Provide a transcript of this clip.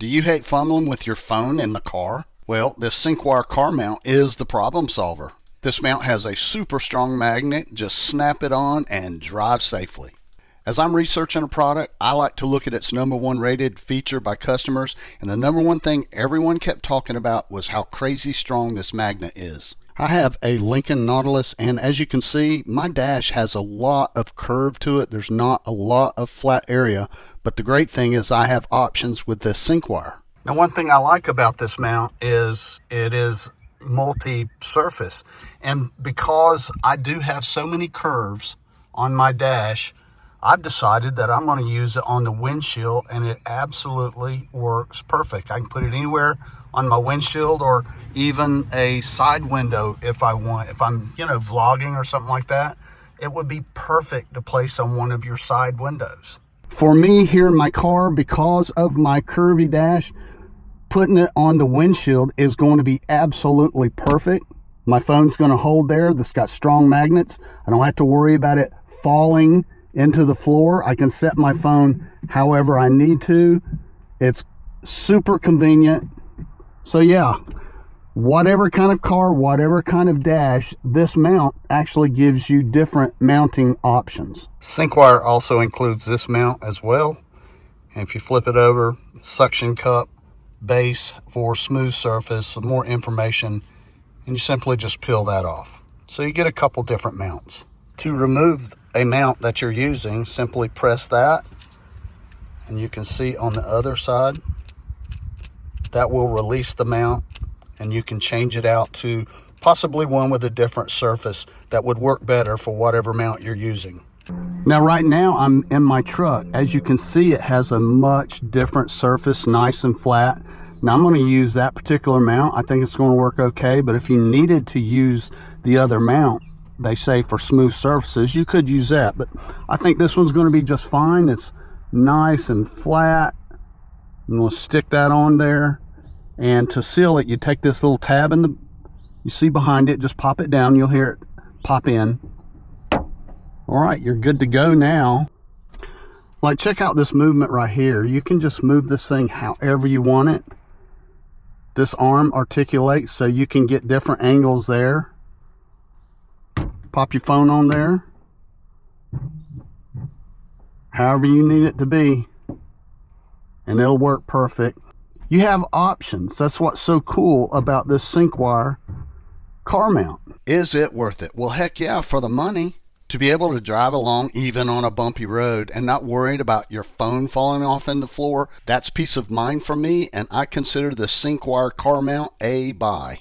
Do you hate fumbling with your phone in the car? Well, this Syncwire Car Mount is the problem solver. This mount has a super strong magnet. Just snap it on and drive safely. As I'm researching a product, I like to look at its #1 rated feature by customers, and the #1 thing everyone kept talking about was how crazy strong this magnet is. I have a Lincoln Nautilus, and as you can see, my dash has a lot of curve to it. There's not a lot of flat area, but the great thing is I have options with this Syncwire. Now, one thing I like about this mount is it is multi-surface, and because I do have so many curves on my dash, I've decided that I'm going to use it on the windshield, and it absolutely works perfect. I can put it anywhere on my windshield or even a side window if I want. If I'm, vlogging or something like that, it would be perfect to place on one of your side windows. For me here in my car, because of my curvy dash, putting it on the windshield is going to be absolutely perfect. My phone's going to hold there. This got strong magnets. I don't have to worry about it falling into the floor. I can set my phone however I need to. It's super convenient. So yeah, whatever kind of car, whatever kind of dash, this mount actually gives you different mounting options. Syncwire also includes this mount as well. And if you flip it over, suction cup, base for smooth surface, with more information, and you simply just peel that off. So you get a couple different mounts. To remove a mount that you're using, simply press that, and you can see on the other side that will release the mount, and you can change it out to possibly one with a different surface that would work better for whatever mount you're using. Now right now I'm in my truck. As you can see, it has a much different surface, nice and flat. Now I'm going to use that particular mount. I think it's going to work okay, but if you needed to use the other mount, they say for smooth surfaces, you could use that, but I think this one's going to be just fine. It's nice and flat. I'm going to stick that on there, and to seal it, you take this little tab you see behind it, just pop it down, you'll hear it pop in. All right, you're good to go now. Like, check out this movement right here. You can just move this thing however you want it. This arm articulates so you can get different angles there. Pop your phone on there however you need it to be, and it'll work perfect. You have options. That's what's so cool about this Syncwire car mount. Is it worth it? Well, heck yeah, for the money. To be able to drive along even on a bumpy road and not worried about your phone falling off in the floor, that's peace of mind for me, and I consider the Syncwire car mount a buy.